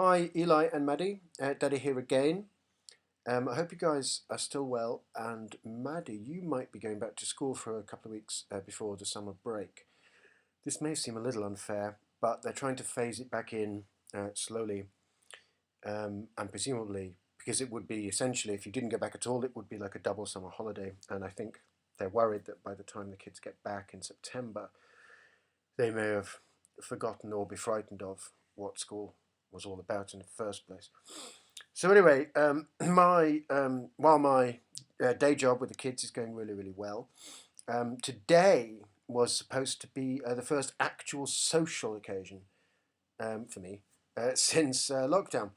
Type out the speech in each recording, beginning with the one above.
Hi, Eli and Maddie. Daddy here again. I hope you guys are still well. And Maddie, you might be going back to school for a couple of weeks before the summer break. This may seem a little unfair, but they're trying to phase it back in slowly, and presumably because it would be essentially, if you didn't go back at all, it would be like a double summer holiday. And I think they're worried that by the time the kids get back in September, they may have forgotten or be frightened of what school was all about in the first place. So anyway, while my day job with the kids is going really, really well, today was supposed to be the first actual social occasion for me since lockdown.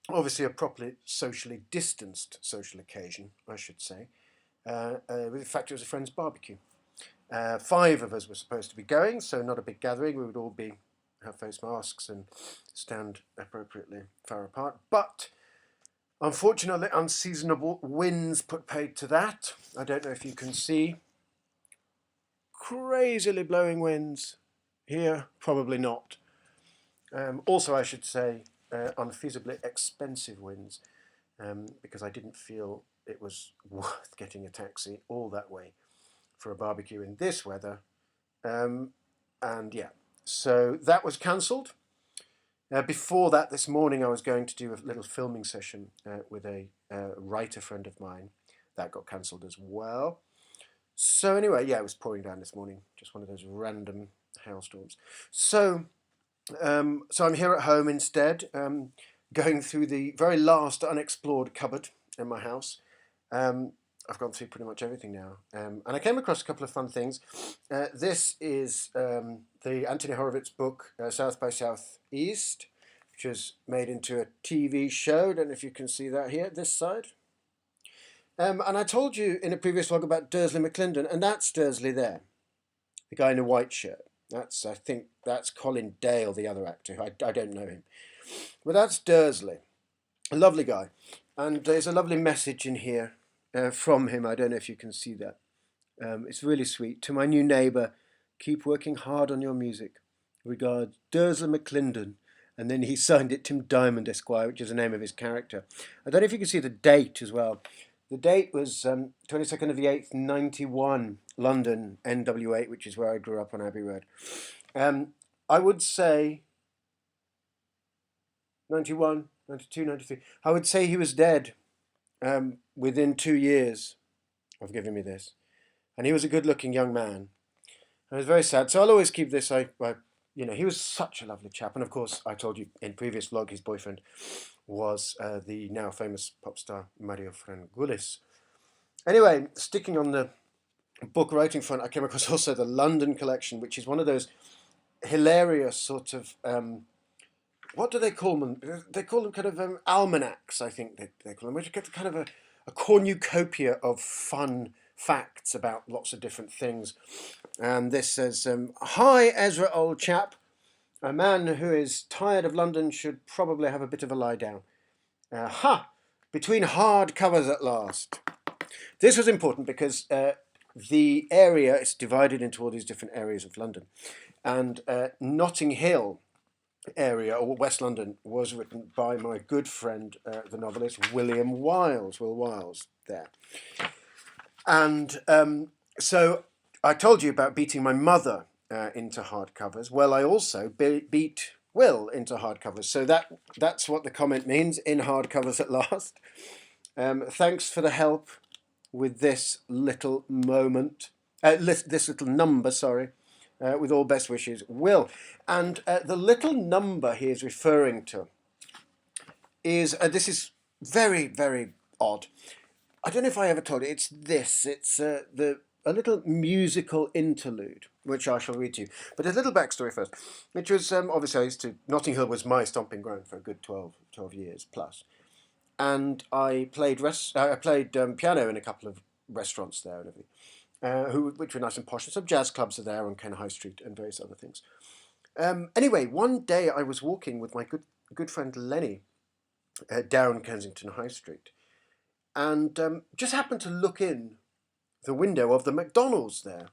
Obviously, a properly socially distanced social occasion, I should say. In fact, it was a friend's barbecue. Five of us were supposed to be going, so not a big gathering. We would all have face masks and stand appropriately far apart. But unfortunately, unseasonable winds put paid to that. I don't know if you can see. Crazily blowing winds. Here, probably not. Also, I should say, unfeasibly expensive winds, because I didn't feel it was worth getting a taxi all that way for a barbecue in this weather. And yeah, so that was cancelled. Before that, this morning, I was going to do a little filming session with a writer friend of mine. That got cancelled as well. So anyway, yeah, it was pouring down this morning. Just one of those random hailstorms. So I'm here at home instead, going through the very last unexplored cupboard in my house. I've gone through pretty much everything now. And I came across a couple of fun things. This is the Anthony Horowitz book, South by Southeast, which was made into a TV show. I don't know if you can see that here, this side. And I told you in a previous vlog about Dursley McClendon, and that's Dursley there, the guy in a white shirt. I think that's Colin Dale, the other actor. I don't know him. But that's Dursley, a lovely guy. And there's a lovely message in here from him. I don't know if you can see that. It's really sweet. To my new neighbour, keep working hard on your music. Regards, Dursley McClendon. And then he signed it Tim Diamond Esquire, which is the name of his character. I don't know if you can see the date as well. The date was 22nd of the 8th, 91, London, NW8, which is where I grew up on Abbey Road. I would say 91, 92, 93. I would say he was dead within 2 years of giving me this. And he was a good-looking young man. I was very sad. So I'll always keep this. He was such a lovely chap. And of course, I told you in previous vlog, his boyfriend was the now famous pop star Mario Frangulis. Anyway, sticking on the book writing front, I came across also the London collection, which is one of those hilarious sort of, what do they call them? They call them kind of almanacs, I think they call them, which get kind of a cornucopia of fun facts about lots of different things. And this says, "Hi, Ezra, old chap. A man who is tired of London should probably have a bit of a lie down. Between hard covers at last." This was important because the area is divided into all these different areas of London. And Notting Hill area, or West London, was written by my good friend, the novelist Will Wiles there. And so I told you about beating my mother into hardcovers. Well, I also beat Will into hardcovers. So that's what the comment means, in hardcovers at last. Thanks for the help with this little moment, this little number, sorry, with all best wishes, Will. And the little number he is referring to is, this is very, very odd. I don't know if I ever told you, it's this. It's a little musical interlude, which I shall read to you. But a little backstory first, which was, obviously, Notting Hill was my stomping ground for a good 12 years plus. And I played piano in a couple of restaurants there and everything, which were nice and posh. And some jazz clubs are there on Ken High Street and various other things. Anyway, one day I was walking with my good friend Lenny down Kensington High Street, and just happened to look in the window of the McDonald's there.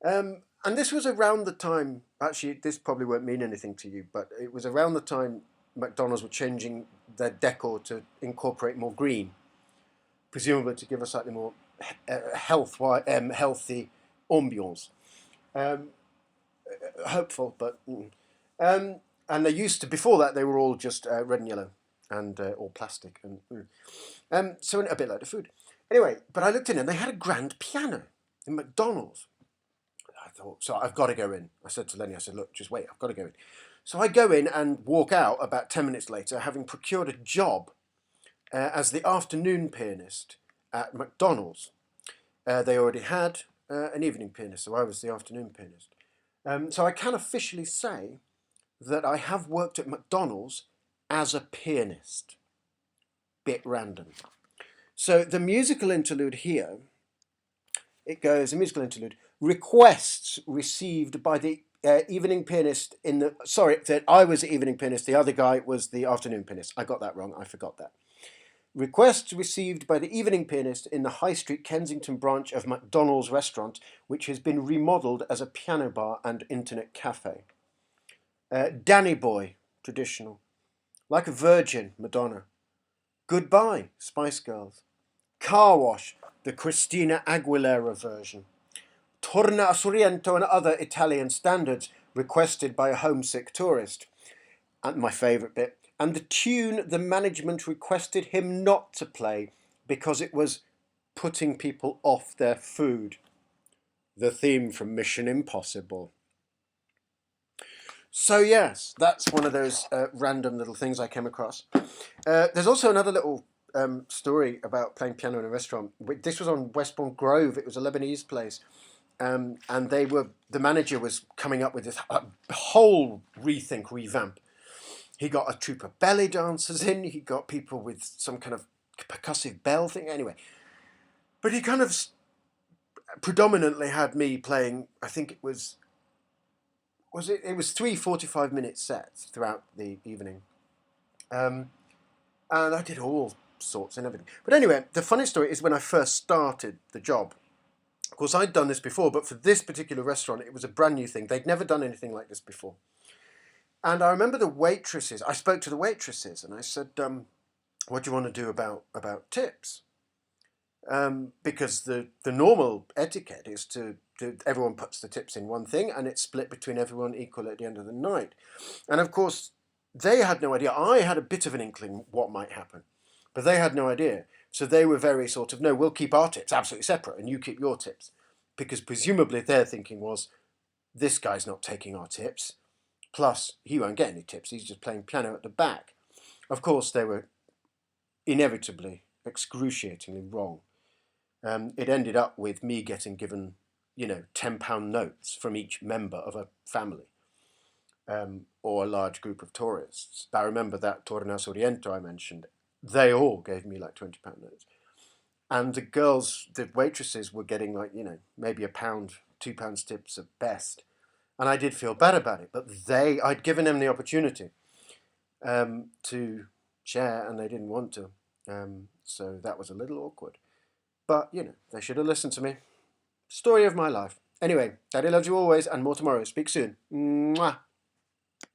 And this was around the time, actually, this probably won't mean anything to you, but it was around the time McDonald's were changing their decor to incorporate more green, presumably to give a slightly more healthy ambiance. Um, Hopeful, but and they used to, before that they were all just red and yellow and all plastic and so a bit like the food. Anyway, but I looked in and they had a grand piano in McDonald's. I thought, so I've got to go in. I said to Lenny, I said, look, just wait, I've got to go in. So I go in and walk out about 10 minutes later, having procured a job as the afternoon pianist at McDonald's. They already had an evening pianist, so I was the afternoon pianist. So I can officially say that I have worked at McDonald's as a pianist. Bit random. So the musical interlude here, it goes, a musical interlude, requests received by the evening pianist in the, sorry, that I was the evening pianist, the other guy was the afternoon pianist. I got that wrong, I forgot that. Requests received by the evening pianist in the High Street Kensington branch of McDonald's restaurant, which has been remodelled as a piano bar and internet cafe. Danny Boy, traditional. Like a Virgin, Madonna. Goodbye, Spice Girls. Car Wash, the Christina Aguilera version. Torna a Sorrento and other Italian standards requested by a homesick tourist. And my favourite bit. And the tune the management requested him not to play because it was putting people off their food. The theme from Mission Impossible. So yes, that's one of those random little things I came across. There's also another little story about playing piano in a restaurant. This was on Westbourne Grove. It was a Lebanese place. And the manager was coming up with this whole revamp. He got a troupe of belly dancers in. He got people with some kind of percussive bell thing. Anyway, but he kind of predominantly had me playing. I think it was it was 3 45-minute sets throughout the evening, and I did all sorts and everything. But anyway, the funny story is when I first started the job. Of course, I'd done this before, but for this particular restaurant, it was a brand new thing. They'd never done anything like this before. And I remember the waitresses, I spoke to the waitresses and I said, what do you want to do about tips? Because the normal etiquette is to everyone puts the tips in one thing and it's split between everyone equal at the end of the night. And of course, they had no idea. I had a bit of an inkling what might happen, but they had no idea. So they were very sort of, no, we'll keep our tips absolutely separate and you keep your tips. Because presumably their thinking was, this guy's not taking our tips. Plus, he won't get any tips. He's just playing piano at the back. Of course, they were inevitably, excruciatingly wrong. It ended up with me getting given, £10 notes from each member of a family or a large group of tourists. I remember that Tornaso Oriento I mentioned. They all gave me like £20 notes. And the girls, the waitresses were getting like, maybe £1, £2 tips at best. And I did feel bad about it, but I'd given them the opportunity to share and they didn't want to. So that was a little awkward. But, they should have listened to me. Story of my life. Anyway, Daddy loves you always and more tomorrow. Speak soon. Mwah.